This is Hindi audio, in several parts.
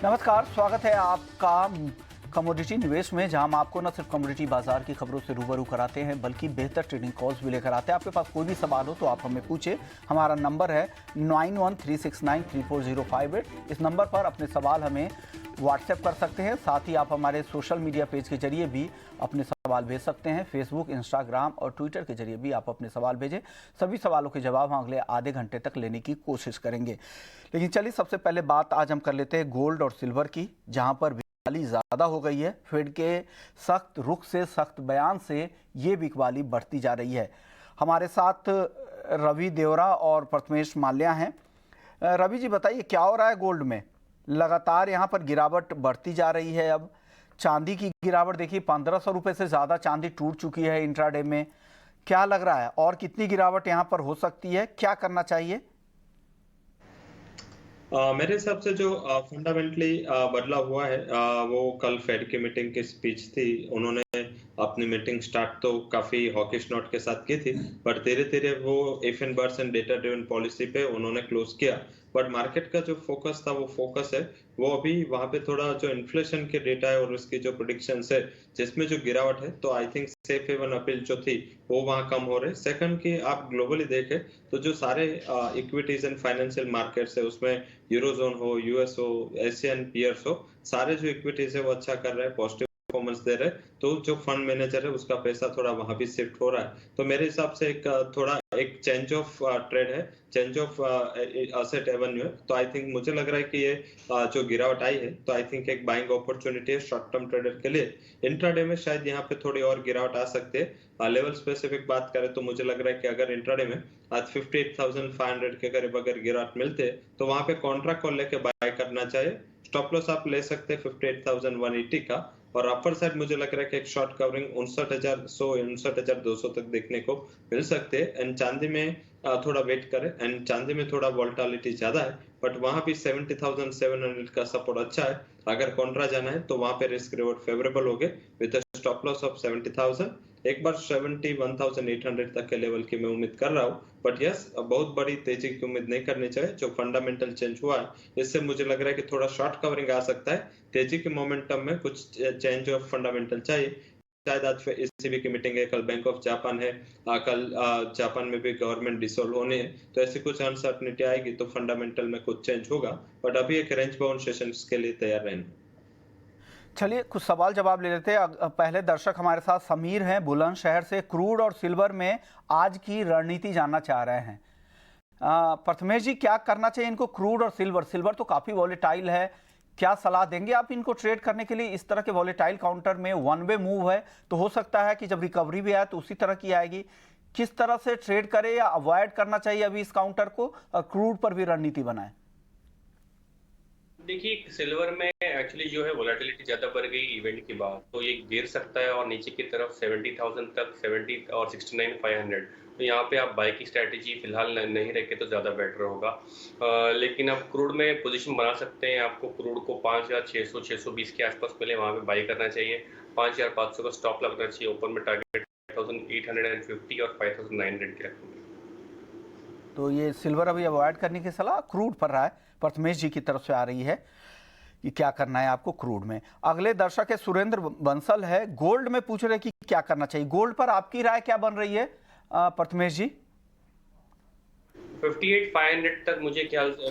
नमस्कार, स्वागत है आपका कमोडिटी निवेश में, जहां हम आपको न सिर्फ कमोडिटी बाजार की खबरों से रूबरू कराते हैं बल्कि बेहतर ट्रेडिंग कॉल्स भी लेकर आते हैं। आपके पास कोई भी सवाल हो तो आप हमें पूछे। हमारा नंबर है 9136934058। इस नंबर पर अपने सवाल हमें व्हाट्सएप कर सकते हैं। साथ ही आप हमारे सोशल मीडिया पेज के जरिए भी अपने सवाल भेज सकते हैं। फेसबुक, इंस्टाग्राम और ट्विटर के जरिए भी आप अपने सवाल भेजें। सभी सवालों के जवाब हम अगले आधे घंटे तक लेने की कोशिश करेंगे। लेकिन चलिए सबसे पहले बात आज हम कर लेते हैं गोल्ड और सिल्वर की, जहां पर बिकवाली ज़्यादा हो गई है। फेड के सख्त रुख से, सख्त बयान से ये बिकवाली बढ़ती जा रही है। हमारे साथ रवि देवरा और प्रथमेश माल्या हैं। रवि जी, बताइए क्या हो रहा है गोल्ड में? लगातार यहाँ पर गिरावट बढ़ती जा रही है। अब चांदी की गिरावट देखिए, 1500 रुपये से ज़्यादा चांदी टूट चुकी है इंट्राडे में। क्या लग रहा है और कितनी गिरावट यहाँ पर हो सकती है? क्या करना चाहिए? मेरे हिसाब से जो फंडामेंटली बदलाव हुआ है, वो कल फेड की मीटिंग की स्पीच थी। उन्होंने अपनी मीटिंग स्टार्ट तो काफी हॉकिश नोट के साथ की थी, बट धीरे धीरे वो if and buts and data driven policy पे उन्होंने क्लोज किया। बट मार्केट का जो फोकस था, वो फोकस है वो अभी वहां पे थोड़ा जो इन्फ्लेशन के डेटा है और उसकी जो प्रोडिक्शंस है, जिसमें जो गिरावट है, तो I think safe haven appeal जो थी वो वहां कम हो रहे। सेकंड की आप ग्लोबली देखें तो जो सारे इक्विटीज एंड फाइनेंशियल मार्केट्स है, उसमें यूरोजोन हो, यूएस हो, एशियन पियर्स हो, सारे जो इक्विटीज है वो अच्छा कर रहे हैं, पॉजिटिव परफॉर्मेंस दे रहे हैं। तो जो फंड मैनेजर है उसका पैसा थोड़ा वहां भी शिफ्ट हो रहा है। तो मेरे हिसाब से थोड़ा एक चेंज ऑफ ट्रेड है, चेंज ऑफ असेट एवेन्यू है। तो आई थिंक मुझे लग रहा है कि ये जो गिरावट आई है, तो आई थिंक एक बाइंग अपॉर्चुनिटी है शॉर्ट टर्म ट्रेडर के लिए। इंट्राडे में शायद यहाँ पे थोड़ी और गिरावट आ सकती है। लेवल स्पेसिफिक बात करें तो मुझे लग रहा है कि अगर इंट्राडे में आज 58,500 के करीब अगर गिरावट मिलते तो वहां पे कॉन्ट्रैक्ट कॉल लेके बाय करना चाहिए। स्टॉप लॉस आप ले सकते हैं 58,180 का, और अपर साइड मुझे लग रहा है कि एक शॉर्ट कवरिंग 59,100 59,200 तक देखने को मिल सकते हैं। एंड चांदी में थोड़ा वेट करें, एंड चांदी में थोड़ा वोलेटिलिटी ज्यादा है, बट वहां भी 70,700 का सपोर्ट अच्छा है। अगर कॉन्ट्रा जाना है तो वहां पे रिस्क रिवॉर्ड फेवरेबल हो गए विद स्टॉप लॉस ऑफ 70,000। एक बार 71,800 तक के लेवल की मैं उम्मीद कर रहा हूँ, बट यस, बहुत बड़ी तेजी की उम्मीद नहीं करनी चाहिए। जो फंडामेंटल चेंज हुआ है, इससे मुझे लग रहा है कि थोड़ा शॉर्ट कवरिंग आ सकता है। तेजी के मोमेंटम में कुछ चेंज ऑफ फंडामेंटल चाहिए। शायद आज ईसीबी की मीटिंग है, कल बैंक ऑफ जापान है, कल जापान में भी गवर्नमेंट डिसॉल्व होने है, तो ऐसी कुछ अनसर्टनिटी आएगी तो फंडामेंटल में कुछ चेंज होगा। बट अभी एक रेंज बाउंड सेशंस के लिए तैयार रहना। चलिए कुछ सवाल जवाब ले लेते हैं। पहले दर्शक हमारे साथ समीर हैं बुलंदशहर से। क्रूड और सिल्वर में आज की रणनीति जानना चाह रहे हैं। प्रथमेश जी, क्या करना चाहिए इनको? क्रूड और सिल्वर, सिल्वर तो काफ़ी वॉलेटाइल है, क्या सलाह देंगे आप इनको ट्रेड करने के लिए? इस तरह के वॉलेटाइल काउंटर में वन वे मूव है, तो हो सकता है कि जब रिकवरी भी आए तो उसी तरह की आएगी। किस तरह से ट्रेड करें या अवॉइड करना चाहिए अभी इस काउंटर को, और क्रूड पर भी रणनीति बनाए? देखिए, सिल्वर में एक्चुअली जो है वोलेटिलिटी ज़्यादा बढ़ गई इवेंट के बाद, तो ये गिर सकता है और नीचे की तरफ 70,000 तक, 70 और 69,500। तो यहाँ पे आप बाय की स्ट्रैटेजी फिलहाल नहीं रखे तो ज़्यादा बेटर होगा। लेकिन आप क्रूड में पोजीशन बना सकते हैं। आपको क्रूड को 5,600 620 के आसपास पहले वहाँ पे बाय करना चाहिए। 5,500 का स्टॉप लगना चाहिए। ओपन में टारगेट 5,850 और 5,900 के रखेंगे। तो ये सिल्वर अभी अवॉइड करने की सलाह क्रूड पर रहा है, प्रथमेश जी की तरफ से आ रही है कि क्या करना है आपको क्रूड में। अगले दर्शक है सुरेंद्र बंसल है, गोल्ड में पूछ रहे कि क्या करना चाहिए। गोल्ड पर आपकी राय क्या बन रही है प्रथमेश जी? 58,500 तक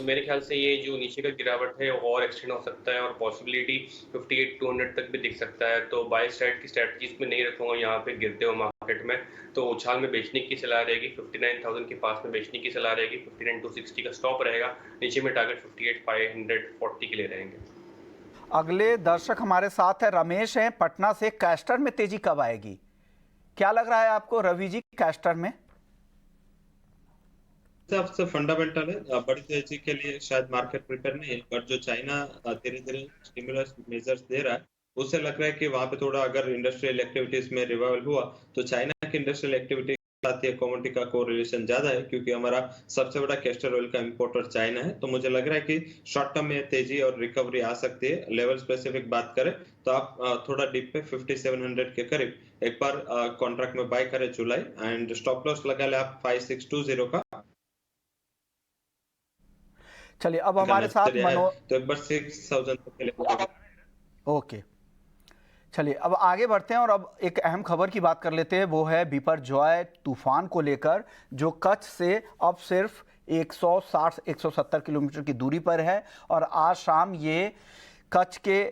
मेरे ख्याल से ये जो नीचे का गिरावट है और एक्सटेंड हो सकता है, और पॉसिबिलिटी 58,200 तक भी दिख सकता है। तो बाय साइड की स्ट्रैटेजीज में नहीं रखूंगा यहाँ पे गिरते हुए मार्केट में। तो उछाल में बेचने की सलाह रहेगी, 59,000 के पास में बेचने की सलाह रहेगी। 59,260 का स्टॉप रहेगा। नीचे में टारगेट 58,540 के लिए रहेंगे। अगले दर्शक हमारे साथ है रमेश हैं पटना से। कैस्टर में तेजी कब आएगी? क्या लग रहा है आपको रवि जी कैस्टर में? सबसे फंडामेंटल है, बड़ी तेजी के लिए शायद मार्केट प्रिपेयर नहीं है, बट जो चाइना धीरे धीरे स्टिमुलस मेजर्स दे रहा है, उससे लग रहा है कि वहां पे थोड़ा अगर इंडस्ट्रियल एक्टिविटीज में रिवाइवल हुआ तो चाइना की इंडस्ट्रियल एक्टिविटी के साथ ये कमोडिटी का कोरिलेशन ज्यादा है, क्योंकि हमारा सबसे बड़ा कैस्टर ऑयल का इंपोर्टर चाइना है। तो मुझे लग रहा है कि शॉर्ट टर्म में तेजी और रिकवरी आ सकती है। लेवल स्पेसिफिक बात करें तो आप थोड़ा डीप पे 5700 के करीब एक बार कॉन्ट्रैक्ट में बाय करें जुलाई, एंड स्टॉप लॉस लगा ले आप 5620 का। चलिए अब का हमारे साथ नजरिया है, तो एक बार 6000 तक के लिए। ओके, चलिए अब आगे बढ़ते हैं और अब एक अहम खबर की बात कर लेते हैं। वो है बिपरजॉय तूफान को लेकर, जो कच्छ से अब सिर्फ 160-170 किलोमीटर की दूरी पर है और आज शाम ये कच्छ के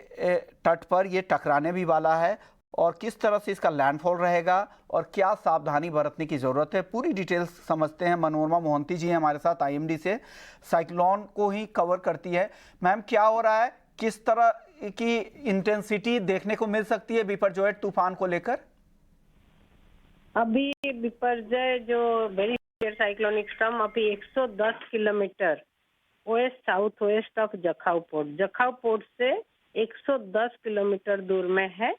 तट पर ये टकराने भी वाला है। और किस तरह से इसका लैंडफॉल रहेगा और क्या सावधानी बरतने की ज़रूरत है, पूरी डिटेल्स समझते हैं। मनोरमा मोहंती जी हैं हमारे साथ, आईएमडी से, साइक्लोन को ही कवर करती है। मैम, क्या हो रहा है, किस तरह की इंटेंसिटी देखने को मिल सकती है बिपरजॉय तूफान को लेकर? अभी बिपरजॉय जो वेरी सिवियर साइक्लोनिक स्टॉर्म अभी 110 kilometre west south west of Jakhau port से 110 किलोमीटर दूर में है।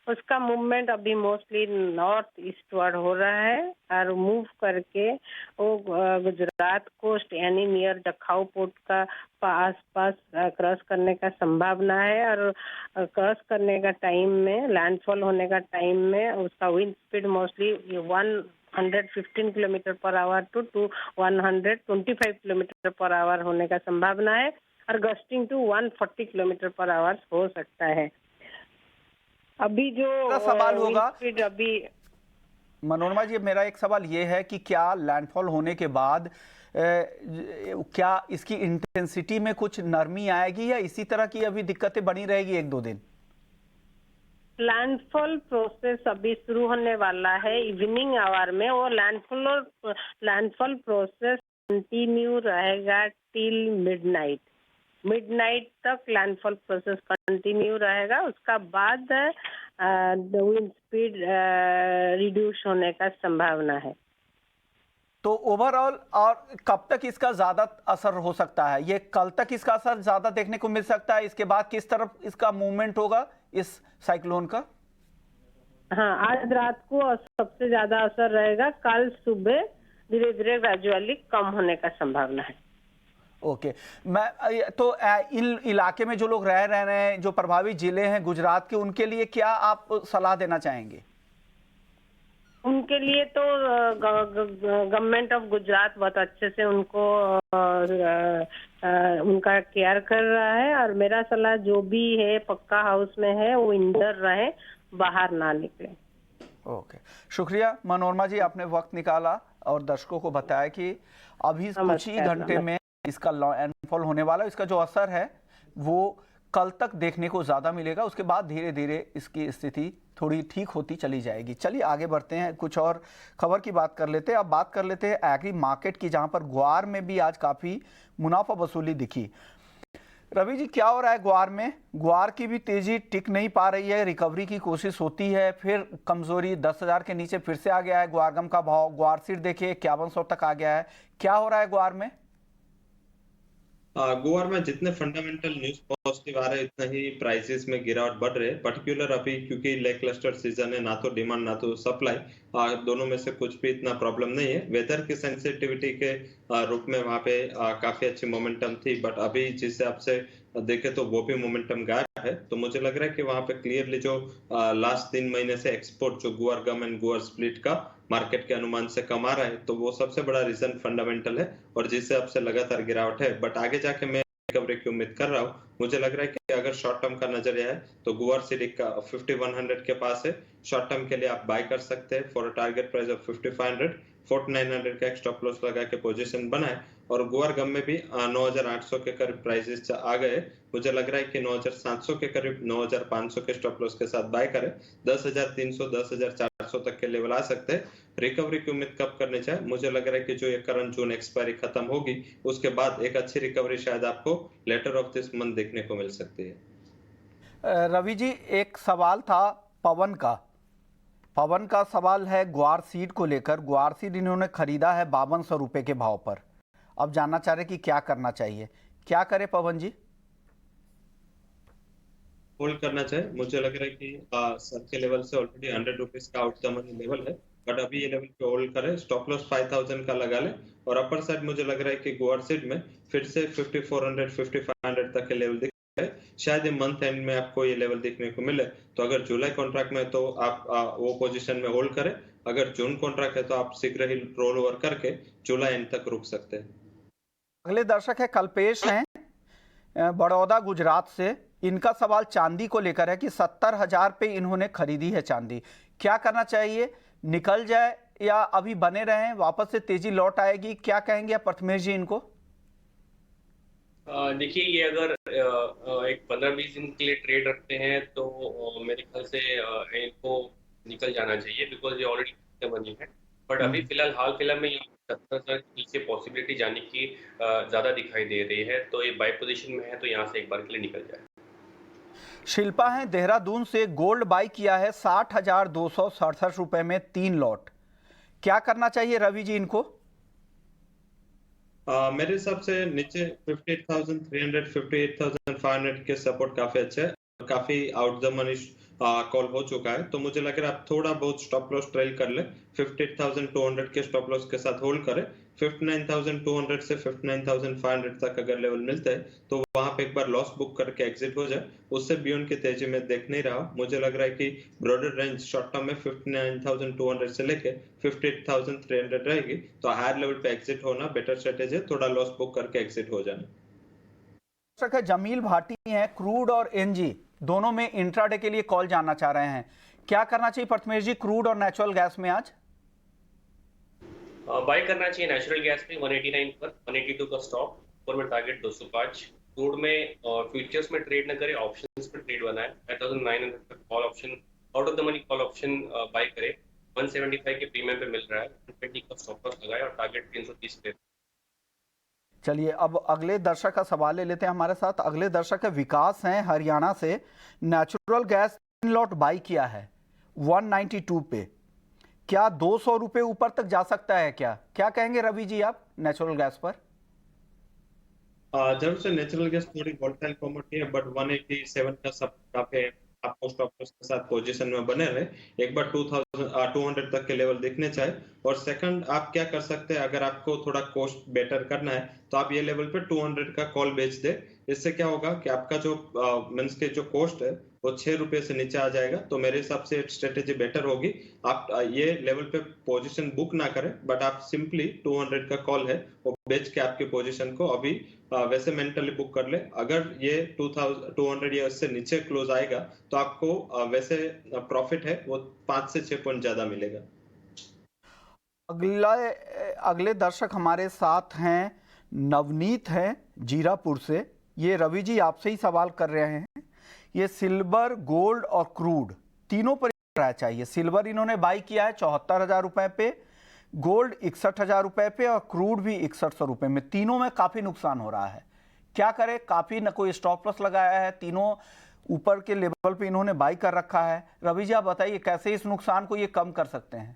उसका मूवमेंट अभी मोस्टली नॉर्थ ईस्टवर्ड हो रहा है और मूव करके वो गुजरात कोस्ट यानी नियर जखाऊ पोर्ट का आसपास क्रॉस करने का संभावना है। और क्रॉस करने का टाइम में, लैंडफॉल होने का टाइम में उसका wind speed mostly 115 kilometre per hour to 125 kilometre per hour होने का संभावना है और gusting to 140 kilometre per hour हो सकता है। अभी जो सवाल होगा अभी मनोरमा जी, मेरा एक सवाल ये है कि क्या लैंडफॉल होने के बाद क्या इसकी इंटेंसिटी में कुछ नरमी आएगी या इसी तरह की अभी दिक्कतें बनी रहेगी 1-2 दिन? लैंडफॉल प्रोसेस अभी शुरू होने वाला है इवनिंग आवर में। वो लैंडफॉल प्रोसेस कंटिन्यू रहेगा टिल मिडनाइट तक लैंडफॉल प्रोसेस कंटिन्यू रहेगा। उसका बाद विंड स्पीड रिड्यूस होने का संभावना है। तो ओवरऑल और कब तक इसका ज्यादा असर हो सकता है? ये कल तक इसका असर ज्यादा देखने को मिल सकता है, इसके बाद किस तरफ इसका मूवमेंट होगा इस साइक्लोन का? हाँ, आज रात को सबसे ज्यादा असर रहेगा, कल सुबह धीरे धीरे ग्रेजुअली कम होने का संभावना है। ओके, मैं तो इन इलाके में जो लोग रह रहे हैं, जो प्रभावित जिले हैं गुजरात के, उनके लिए क्या आप सलाह देना चाहेंगे? उनके लिए तो गवर्नमेंट ऑफ गुजरात बहुत अच्छे से उनको उनका केयर कर रहा है। और मेरा सलाह जो भी है पक्का हाउस में है वो अंदर रहे, बाहर ना निकले। ओके, शुक्रिया मनोरमा जी, आपने वक्त निकाला और दर्शकों को बताया कि अभी कुछ ही घंटे में इसका लैंडफॉल होने वाला है। इसका जो असर है वो कल तक देखने को ज़्यादा मिलेगा, उसके बाद धीरे धीरे इसकी स्थिति थोड़ी ठीक होती चली जाएगी। चलिए आगे बढ़ते हैं, कुछ और खबर की बात कर लेते हैं। अब बात कर लेते हैं एग्री मार्केट की, जहां पर ग्वार में भी आज काफ़ी मुनाफा वसूली दिखी। रवि जी, क्या हो रहा है ग्वार में? ग्वार की भी तेजी टिक नहीं पा रही है, रिकवरी की कोशिश होती है, फिर कमजोरी, 10,000 के नीचे फिर से आ गया है ग्वार गम का भाव। ग्वार सीड देखिए 5100 तक आ गया है। क्या हो रहा है ग्वार में? गोवा में जितने फंडामेंटल न्यूज पॉजिटिव आ रहे हैं उतना ही प्राइसेस में गिरावट बढ़ रहे हैं। पर्टिकुलर अभी क्योंकि लेकलस्टर सीजन है, ना तो डिमांड ना तो सप्लाई, दोनों में से कुछ भी इतना प्रॉब्लम नहीं है। वेदर की सेंसिटिविटी के रूप में वहां पे काफी अच्छी मोमेंटम थी, बट अभी जिस हिसाब से देखे तो वो भी मोमेंटम गायब है। तो मुझे लग रहा है कि वहां पे क्लियरली जो लास्ट 3 महीने से एक्सपोर्ट जो गुआर गम एंड गुआर स्प्लिट का मार्केट के अनुमान से कम आ रहा है, तो वो सबसे बड़ा रीजन फंडामेंटल है और जिस हिसाब से लगातार गिरावट है। बट आगे जाके मैं रिकवरी की उम्मीद कर रहा हूँ। मुझे लग रहा है कि अगर शॉर्ट टर्म का नजरिया है तो गुआर सीड का 5100 के पास है, शॉर्ट टर्म के लिए आप बाय कर सकते हैं for a target price of 5500। 4900 का स्टॉप लॉस लगा के पोजीशन बनाए। और गुआर गम में भी 9800 के करीब प्राइसेस आ गए। मुझे लग रहा है कि 9700 के करीब 9500 के स्टॉप लॉस के साथ बाय करें। 10300 10400 तक के लेवल आ सकते हैं। रिकवरी की उम्मीद कब करनी चाहिए? मुझे लग रहा है कि जो ये करंट जून एक्सपायरी खत्म होगी उसके बाद एक अच्छी रिकवरी शायद आपको लेटर ऑफ दिस मंथ देखने को मिल सकती है। रवि जी, एक सवाल था पवन का सवाल है ग्वार सीड को लेकर। ग्वार सीड इन्होंने खरीदा है 5200 रुपए के भाव पर। अब जानना चाह रहे कि क्या करना चाहिए, क्या करे पवन जी? होल्ड करना चाहिए। मुझे लग रहा है कि सर के लेवल से ऑलरेडी 100 रुपीज का आउट द मनी लेवल है, बट अभी ये लेवल पे होल्ड करें। स्टॉप लॉस 5000 का लगा ले और अपर साइड मुझे लग रहा है कि गुआर सीड में फिर से 5400 5500 तक के लेवल दिख रहे हैं। शायद ये मंथ एंड में आपको ये लेवल देखने को मिले। तो अगर जुलाई कॉन्ट्रैक्ट में तो आप वो पोजीशन में होल्ड करें। अगर जून कॉन्ट्रैक्ट है तो आप शीघ्र ही रोल ओवर करके जुलाई एंड तक रुक सकते हैं। अगले दर्शक है कल्पेश हैं बड़ौदा गुजरात से। इनका सवाल चांदी को लेकर है कि 70,000 पे इन्होंने खरीदी है चांदी, क्या करना चाहिए? निकल जाए या अभी बने रहें, वापस से तेजी लौट आएगी? क्या कहेंगे आप प्रथमेश जी इनको? देखिए, ये अगर एक 15-20 दिन के लिए ट्रेड रखते हैं तो मेरे ख्याल से इनको निकल जाना चाहिए, बिकॉज ये ऑलरेडी बनी है। बट अभी फिलहाल हाल में यहाँ 70,000 के नीचे पॉसिबिलिटी जाने की ज्यादा दिखाई दे रही है, तो ये बाय पोजीशन में है तो यहाँ से एक बार के लिए निकल जाए। शिल्पा है देहरादून से, गोल्ड बाई किया है 60,267 रुपए में 3 लॉट, क्या करना चाहिए रवि जी इनको? मेरे हिसाब से नीचे 58,300 58,500 के सपोर्ट काफी अच्छा है, काफी आउट द मनी कॉल हो चुका है, तो मुझे लग रहा है आप थोड़ा बहुत स्टॉप लॉस ट्रेल कर ले। 58,200 के स्टॉप लॉस के साथ होल्ड करें। 59,200 से 59,500 तक अगर लेवल मिलता है तो वहां पे एक बार लॉस बुक करके एग्जिट हो जाए। उससे बियॉन्ड की तेजी में देख नहीं रहा। मुझे लग रहा है कि ब्रॉडर रेंज शॉर्ट टर्म में 59,200 से लेके 58,300 रहेगी, तो हायर लेवल पे एग्जिट होना बेटर स्ट्रेटेजी है, थोड़ा लॉस बुक करके एग्जिट हो जाना। जमील भाटी हैं, क्रूड और एनजी दोनों में इंट्राडे के लिए कॉल जानना चाह रहे हैं, क्या करना चाहिए प्रथमेश जी क्रूड और नेचुरल गैस में आज? बाय करना चाहिए नेचुरल गैस में 189 पर, 182 का स्टॉप, ऊपर में टारगेट 205। क्रूड में फ्यूचर्स में ट्रेड न करें, ऑप्शंस पे ट्रेड बनाए। 5900 का call option, out of the money call option buy करें। 175 के प्रीमियम पे मिल रहा है, 120 का स्टॉप लॉस लगाए और टारगेट 330 पे। चलिए अब अगले दर्शक का सवाल ले लेते हैं हमारे साथ। अगले दर्शक है विकास हैं हरियाणा से, नेचुरल गैस 3 लॉट बाई किया है 192 पे, क्या 200 रुपए ऊपर तक जा सकता है? क्या कहेंगे रवि जी आप नेचुरल गैस पर? जरूर से नेचुरल गैस थोड़ी वोलेटाइल कमोडिटी है, बट 187 का सब काफी आपको स्टॉप लॉस के साथ पोजीशन में बने रहे। एक बार 200 तक के लेवल देखने चाहिए। और सेकंड आप क्या कर सकते हैं, अगर आपको थोड़ा कॉस्ट बेटर करना है तो आप ये लेवल पे 200 का कॉल बेच दे। इससे क्या होगा कि आपका जो मींस के जो कॉस्ट है वो 6 रुपए से नीचे आ जाएगा, तो मेरे हिसाब से स्ट्रेटेजी बेटर होगी। आप ये लेवल पे पोजीशन बुक ना करें, बट आप सिंपली 200 का कॉल है वो बेच के आपके पोजीशन को अभी वैसे मेंटली बुक कर ले। अगर ये 200 या उससे नीचे क्लोज आएगा तो आपको वैसे प्रॉफिट है वो 5 से 6 पॉइंट ज्यादा मिलेगा। अगले दर्शक हमारे साथ हैं नवनीत हैं जीरापुर से। ये रवि जी आपसे ही सवाल कर रहे हैं, ये सिल्वर, गोल्ड और क्रूड तीनों पर राय चाहिए। सिल्वर इन्होंने बाई किया है 74,000 रुपए पे, गोल्ड 61,000 रुपए पे और क्रूड भी 6100 रुपए में। तीनों में काफी नुकसान हो रहा है, क्या करे? काफी न कोई स्टॉप लॉस लगाया है, तीनों ऊपर के लेवल पे इन्होंने बाई कर रखा है। रवि जी आप बताइए कैसे इस नुकसान को ये कम कर सकते हैं?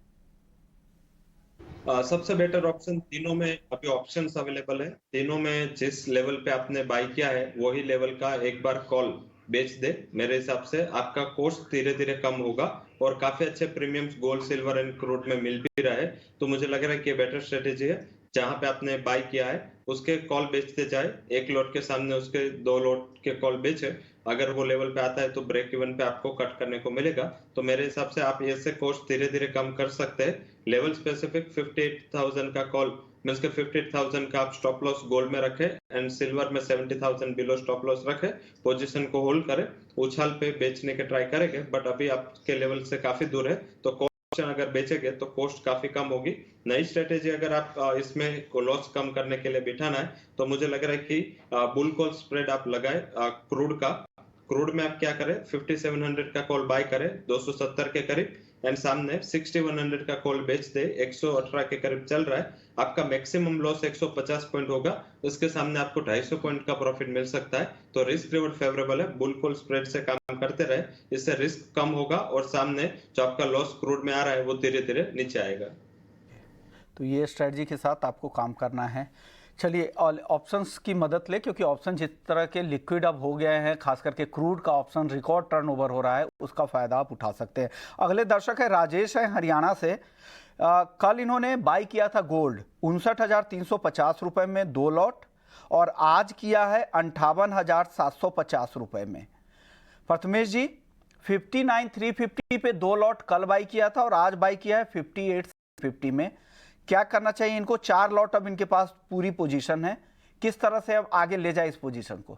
सबसे बेटर ऑप्शन, तीनों में अभी ऑप्शंस अवेलेबल है, तीनों में जिस लेवल पे आपने बाई किया है वही लेवल का एक बार कॉल बेच दे। मेरे हिसाब से आपका कॉस्ट धीरे धीरे कम होगा और काफी अच्छे premiums gold, silver and crude में मिल भी रहा है, तो मुझे लग रहा है कि ये बेटर स्ट्रेटेजी है। जहां पे आपने बाई किया है उसके कॉल बेचते जाए, एक लॉट के सामने उसके 2 लॉट के कॉल बेचे। अगर वो लेवल पे आता है तो ब्रेक इवन पे आपको कट करने को मिलेगा। तो मेरे हिसाब से आप ऐसे कॉस्ट धीरे धीरे कम कर सकते हैं। लेवल स्पेसिफिक 58,000 का कॉल मींस के 58,000 का आप स्टॉप लॉस गोल्ड में रखे एंड सिल्वर में 70,000 बिलो स्टॉप लॉस रखे, पोजीशन को होल्ड करे, उछाल पे बेचने के ट्राई करेंगे, बट अभी आपके लेवल से काफी दूर है, तो अगर बेचेंगे तो कॉस्ट काफी कम होगी। नई स्ट्रेटेजी अगर आप इसमें लॉस कम करने के लिए बिठाना है तो मुझे लग रहा है कि बुल कॉल स्प्रेड आप लगाए क्रूड का। क्रूड में आप क्या करें, 5700 का कॉल बाय करें 270 के करीब एंड सामने 6100 का कॉल बेच दे, 118 के करीब चल रहा है। आपका मैक्सिमम लॉस 150 पॉइंट होगा, उसके सामने आपको 250 पॉइंट का प्रॉफिट मिल सकता है। तो रिस्क रिवॉर्ड फेवरेबल है, बुल कॉल स्प्रेड से काम करते रहे, इससे रिस्क कम होगा और सामने जो आपका लॉस क्रूड में आ रहा है वो धीरे धीरे नीचे आएगा। तो ये स्ट्रेटजी के साथ आपको काम करना है। चलिए ऑप्शंस की मदद ले, क्योंकि ऑप्शन जिस तरह के लिक्विड अब हो गए हैं, खास करके क्रूड का ऑप्शन रिकॉर्ड टर्नओवर हो रहा है, उसका फायदा आप उठा सकते हैं। अगले दर्शक है राजेश है हरियाणा से। कल इन्होंने बाई किया था गोल्ड 59,350 रुपए में 2 लॉट और आज किया है 58,750 रुपए में। प्रथमेश जी 59,350 पे 2 लॉट कल बाई किया था और आज बाई किया है 58,50 में, क्या करना चाहिए इनको? 4 लॉट अब इनके पास पूरी पोजीशन है, किस तरह से अब आगे ले जाए इस पोजीशन को?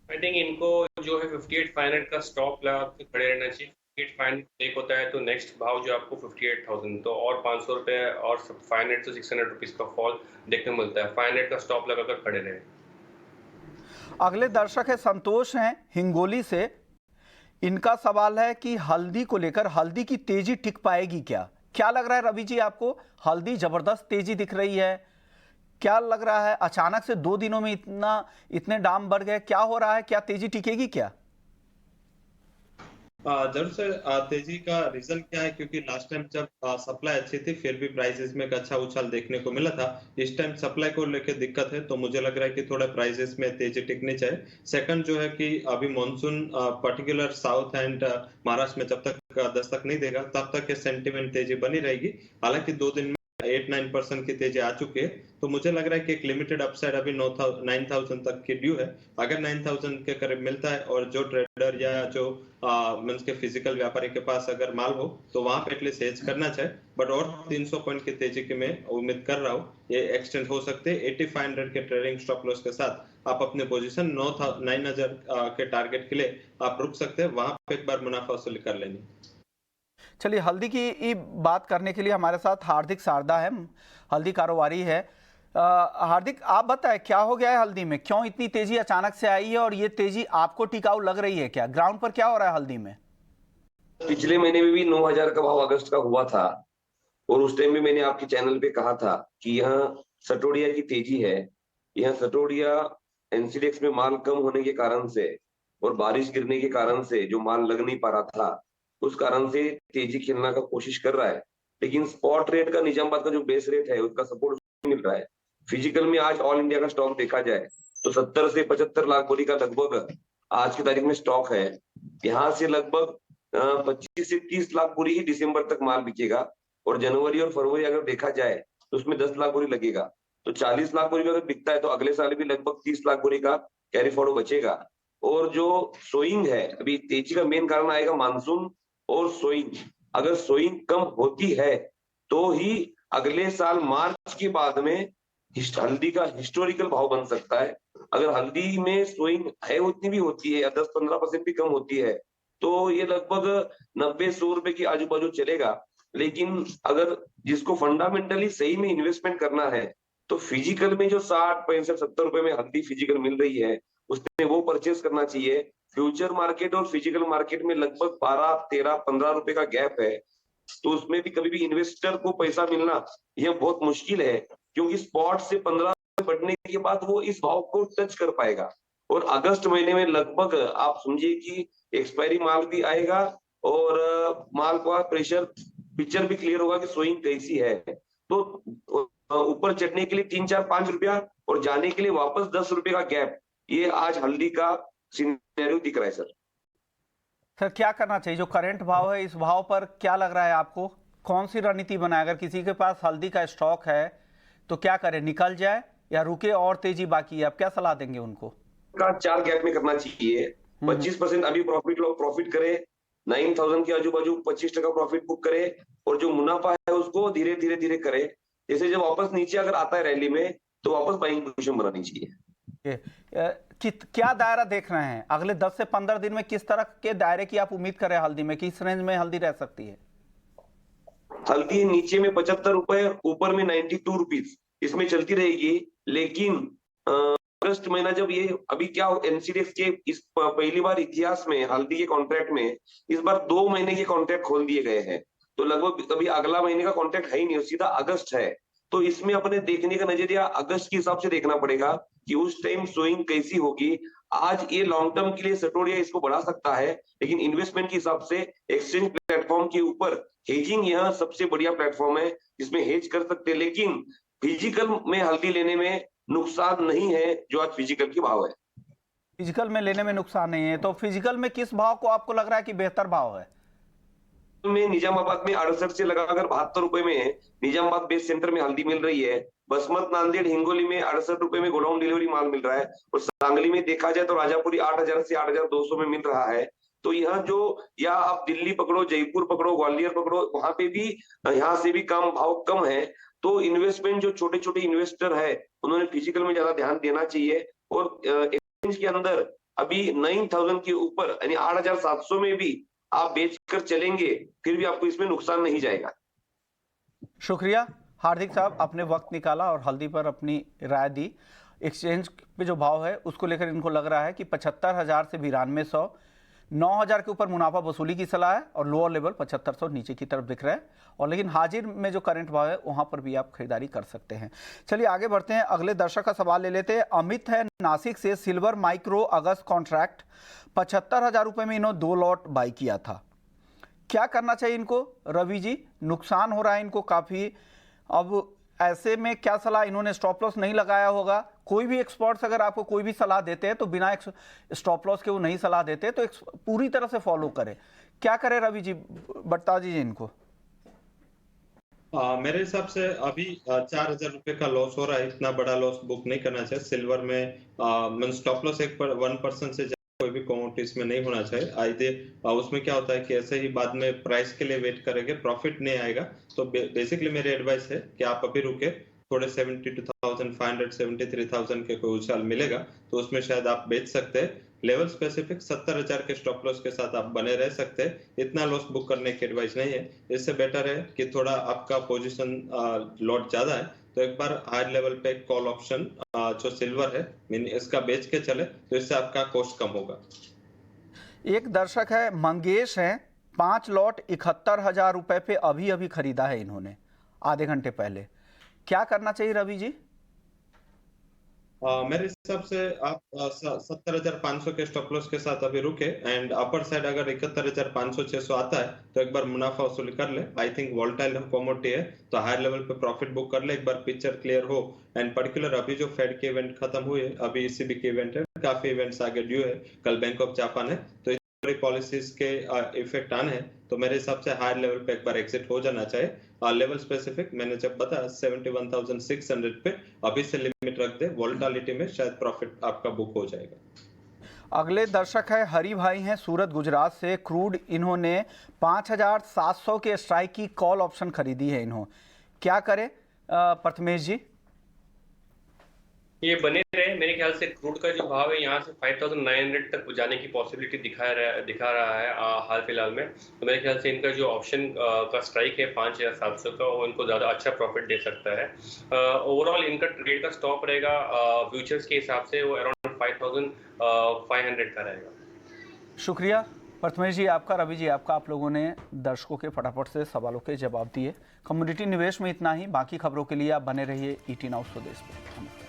आई थिंक इनको जो है 58,500 का स्टॉप लगा के खड़े रहना चाहिए। 58,500 ब्रेक होता है तो नेक्स्ट भाव जो आपको 58,000, तो और 500 रुपए और 500 से 600 रुपीज का फॉल देखने को मिलता है। 500 का स्टॉप लगाकर खड़े रहे। अगले दर्शक है संतोष हैं हिंगोली से। इनका सवाल है कि हल्दी को लेकर हल्दी की तेजी टिक पाएगी क्या? क्या लग रहा है रवि जी आपको? हल्दी जबरदस्त तेजी दिख रही है, क्या लग रहा है? अचानक से 2 दिनों में इतने दाम बढ़ गए, क्या हो रहा है? क्या तेजी टिकेगी क्या? जरूर सर, तेजी का रीजन क्या है, क्योंकि लास्ट टाइम जब सप्लाई अच्छी थी फिर भी प्राइसेस में एक अच्छा उछाल देखने को मिला था। इस टाइम सप्लाई को लेकर दिक्कत है, तो मुझे लग रहा है कि थोड़ा प्राइसेस में तेजी टिकनी चाहिए। सेकंड जो है कि अभी monsoon particular south and Maharashtra में जब तक दस्तक नहीं देगा तब तक ये सेंटिमेंट तेजी बनी रहेगी। हालांकि 2 दिन में 8-9% की तेजी आ चुकी है, तो मुझे लग रहा है कि एक लिमिटेड अपसाइड अभी 9,000 तक की ड्यू है। अगर 9,000 के करीब मिलता है और जो ट्रेडर या जो मींस के फिजिकल व्यापारी के पास अगर माल हो तो वहां पे एटलीस्ट हेज करना चाहिए। बट और 300 पॉइंट की तेजी की मैं उम्मीद कर रहा हूँ, ये एक्सटेंड हो सकते हैं। 8,500 के ट्रेडिंग स्टॉप लॉस के साथ आप अपने पोजीशन 9,000 के टारगेट के लिए आप रुक सकते हैं, वहां पे एक बार मुनाफा वसूली कर लेंगे। चलिए, हल्दी की बात करने के लिए हमारे साथ हार्दिक सारदा है, हल्दी कारोबारी है। हार्दिक, आप बताएं क्या हो गया है हल्दी में? क्यों इतनी तेजी अचानक से आई है और ये तेजी आपको टिकाऊ लग रही है क्या? ग्राउंड पर क्या हो रहा है हल्दी में? पिछले महीने में भी 9,000 का भाव अगस्त का हुआ था और उस टाइम भी मैंने आपके चैनल पे कहा था कि यहाँ सटोडिया की तेजी है। यहाँ सटोडिया एनसीडीएक्स में माल कम होने के कारण से और बारिश गिरने के कारण से जो माल लग नहीं पा रहा था, उस कारण से तेजी खेलने का कोशिश कर रहा है। लेकिन स्पॉट रेट का निजामाबाद का जो बेस रेट है उसका सपोर्ट मिल रहा है। फिजिकल में आज ऑल इंडिया का स्टॉक देखा जाए तो 70 से 75 लाख बोरी का लगभग आज की तारीख में स्टॉक है। यहाँ से लगभग 25 से 30 लाख बोरी ही दिसंबर तक माल बिकेगा और जनवरी और फरवरी अगर देखा जाए तो उसमें 10 लाख बोरी लगेगा। तो 40 लाख बोरी अगर बिकता है तो अगले साल भी लगभग 30 लाख बोरी का कैरी फॉरवर्ड बचेगा। और जो सोइंग है, अभी तेजी का मेन कारण आएगा मानसून और सोइंग। अगर सोइंग कम होती है तो ही अगले साल मार्च के बाद में हल्दी का हिस्टोरिकल भाव बन सकता है। अगर हल्दी में सोइंग है उतनी भी होती है या 10-15% भी कम होती है तो ये लगभग 90-100 रुपए की आजू बाजू चलेगा। लेकिन अगर जिसको फंडामेंटली सही में इन्वेस्टमेंट करना है तो फिजिकल में जो 60-65-70 रुपए में हल्दी फिजिकल मिल रही है उसमें वो परचेस करना चाहिए। फ्यूचर मार्केट और फिजिकल मार्केट में लगभग 12-13-15 रुपए का गैप है, तो उसमें भी कभी भी इन्वेस्टर को पैसा मिलना यह बहुत मुश्किल है, क्योंकि स्पॉट से 15 बढ़ने के बाद वो इस भाव को टच कर पाएगा। और अगस्त महीने में लगभग आप समझिए कि एक्सपायरी माल भी आएगा और माल का प्रेशर पिक्चर भी क्लियर होगा कि सोइंग कैसी है। तो ऊपर चढ़ने के लिए 3-4-5 रुपया और जाने के लिए वापस 10 रुपए का गैप, ये आज हल्दी का सिनेरियो दिख रहा है। सर, क्या करना चाहिए? जो करंट भाव है इस भाव पर क्या लग रहा है आपको? कौन सी रणनीति बनाए? अगर किसी के पास हल्दी का स्टॉक है तो क्या करे? निकल जाए या रुके और तेजी बाकी है? आप क्या सलाह देंगे उनको? का 4 गैप में करना चाहिए। 25% अभी प्रॉफिट करे, 9,000 के आजू बाजू 25% प्रॉफिट बुक करे और जो मुनाफा है उसको धीरे धीरे करे। जैसे जब वापस नीचे अगर आता है रैली में तो वापस बाइंग पोजीशन बनानी चाहिए। क्या दायरा देख रहे हैं अगले 10 से 15 दिन में? किस तरह के दायरे की आप उम्मीद करें हल्दी में? किस रेंज में हल्दी रह सकती है? हल्दी नीचे में 75 रुपए, ऊपर में 92 रुपीज इसमें चलती रहेगी। लेकिन अगस्त महीना जब ये अभी क्या एनसीडीएक्स के इस पहली बार इतिहास में हल्दी के कॉन्ट्रैक्ट में इस बार 2 महीने के कॉन्ट्रैक्ट खोल दिए गए हैं, तो लगभग अभी अगला महीने का कॉन्ट्रैक्ट है ही नहीं, सीधा अगस्त है। तो इसमें अपने देखने का नजरिया अगस्त के हिसाब से देखना पड़ेगा कि उस टाइम सोइंग कैसी होगी। आज ये लॉन्ग टर्म के लिए सटोडिया इसको बढ़ा सकता है, लेकिन इन्वेस्टमेंट के हिसाब से एक्सचेंज प्लेटफॉर्म के ऊपर हेजिंग यह सबसे बढ़िया प्लेटफॉर्म है जिसमें हेज कर सकते हैं। लेकिन फिजिकल में हल्दी लेने में नुकसान नहीं है जो आज फिजिकल की भाव है। फिजिकल में लेने में नुकसान नहीं है, तो फिजिकल में किस भाव को आपको लग रहा है कि बेहतर भाव है? में निजामाबाद में 68 से लगाकर 72 रुपए में निजामाबाद बेस सेंटर में हल्दी मिल रही है। बसमत नांदेड़ हिंगोली में 68 रुपए में गोडाउन डिलीवरी माल मिल रहा है और सांगली में देखा जाए तो राजापुरी 8,000 से 8,200 में मिल रहा है। तो यहाँ जो या आप दिल्ली पकड़ो, जयपुर पकड़ो, ग्वालियर पकड़ो, वहां पे भी यहाँ से भी कम भाव कम है। तो इन्वेस्टमेंट जो छोटे छोटे इन्वेस्टर है उन्होंने फिजिकल में ज्यादा ध्यान देना चाहिए। और एक्सचेंज के अंदर अभी 9000 के ऊपर यानी 8700 में भी आप बेचकर चलेंगे, फिर भी आपको इसमें नुकसान नहीं जाएगा। शुक्रिया हार्दिक साहब, आपने वक्त निकाला और हल्दी पर अपनी राय दी। एक्सचेंज पे जो भाव है उसको लेकर इनको लग रहा है कि 75,000 से 9200, 9,000 के ऊपर मुनाफा वसूली की सलाह है और लोअर लेवल 7500 नीचे की तरफ दिख रहा है। और लेकिन हाजिर में जो करंट भाव है वहां पर भी आप खरीदारी कर सकते हैं। चलिए आगे बढ़ते हैं, अगले दर्शक का सवाल ले लेते हैं। अमित है नासिक से, सिल्वर माइक्रो अगस्त कॉन्ट्रैक्ट 75,000 रुपये में इन्होंने 2 लॉट बाई किया था। क्या करना चाहिए इनको रवि जी? नुकसान हो रहा है इनको काफ़ी। अब ऐसे में क्या सलाह, इन्होंने स्टॉप लॉस नहीं लगाया होगा। कोई भी एक्सपर्ट्स अगर आपको कोई भी सलाह देते हैं तो बिना स्टॉप लॉस के वो नहीं सलाह देते, तो पूरी तरह से फॉलो करें। क्या करें रवि जी, बता दीजिए इनको। मेरे हिसाब से अभी 4,000 रुपए का लॉस हो रहा है, इतना बड़ा लॉस बुक नहीं करना चाहिए। सिल्वर में स्टॉप लॉस 1% से कोई भी कमोडिटीज में नहीं होना चाहिए। आइए उसमें क्या होता है कि ऐसे ही बाद में प्राइस के लिए वेट करेंगे, प्रॉफिट नहीं आएगा। तो बेसिकली मेरी एडवाइस है कि आप अभी रुके, थोड़े 72,500 73,000 के कोई उछाल मिलेगा तो उसमें शायद आप बेच सकते हैं। लेवल स्पेसिफिक 70,000 के स्टॉप लॉस के साथ आप बने रह सकते हैं। इतना लॉस बुक करने की एडवाइस नहीं है। इससे बेटर है कि थोड़ा आपका पोजीशन लॉट ज्यादा है तो एक बार हाई लेवल पे कॉल ऑप्शन जो सिल्वर है इसका बेच के चले, तो इससे आपका कॉस्ट कम होगा। एक दर्शक है मंगेश है, 5 लॉट 71,000 रुपए पे अभी अभी खरीदा है इन्होंने आधे घंटे पहले। क्या करना चाहिए रवि जी? मेरे हिसाब से आप 70,500 के स्टॉप लॉस के साथ अभी रुके एंड अपर साइड अगर 71,500-600 आता है तो एक बार मुनाफा वसूली कर ले। आई थिंक वोलेटाइल कमोडिटी है तो हाई लेवल पे प्रॉफिट बुक कर ले, एक बार पिक्चर क्लियर हो। एंड पर्टिकुलर अभी जो फेड के इवेंट खत्म हुए, अभी ECB के इवेंट है, काफी इवेंट्स आगे ड्यू है, कल बैंक ऑफ जापान है, तो पॉलिसीज के इफेक्ट आने हैं। तो मेरे हिसाब से हाई लेवल पे एक बार एग्जिट हो जाना चाहिए। लेवल स्पेसिफिक मैंने जब बताया 71,600 पे अभी से लिमिट रख दे, वोलेटिलिटी में शायद प्रॉफिट आपका बुक हो जाएगा। अगले दर्शक है हरी भाई हैं सूरत गुजरात से। क्रूड इन्होंने 5,700 के स्ट्राइक की कॉल ऑप्शन खरीदी है इन्होंने, क्या करें प्रथमेश जी? ये बने रहे। मेरे ख्याल से क्रूड का जो भाव है यहाँ से 5,900 तक जाने की पॉसिबिलिटी दिखा रहा है हाल फिलहाल में। तो मेरे ख्याल से इनका जो ऑप्शन का स्ट्राइक है 5,700 का, वो इनको ज़्यादा अच्छा प्रॉफिट दे सकता है। ओवरऑल इनका ट्रेड का स्टॉप रहेगा फ्यूचर्स के हिसाब से वो अराउंड 5,500 का रहेगा। शुक्रिया प्रथमेश जी आपका, रवि जी आपका। आप लोगों ने दर्शकों के फटाफट से सवालों के जवाब दिए। कम्युनिटी निवेश में इतना ही। बाकी खबरों के लिए आप बने रहिए ET नाउ स्वदेश पे।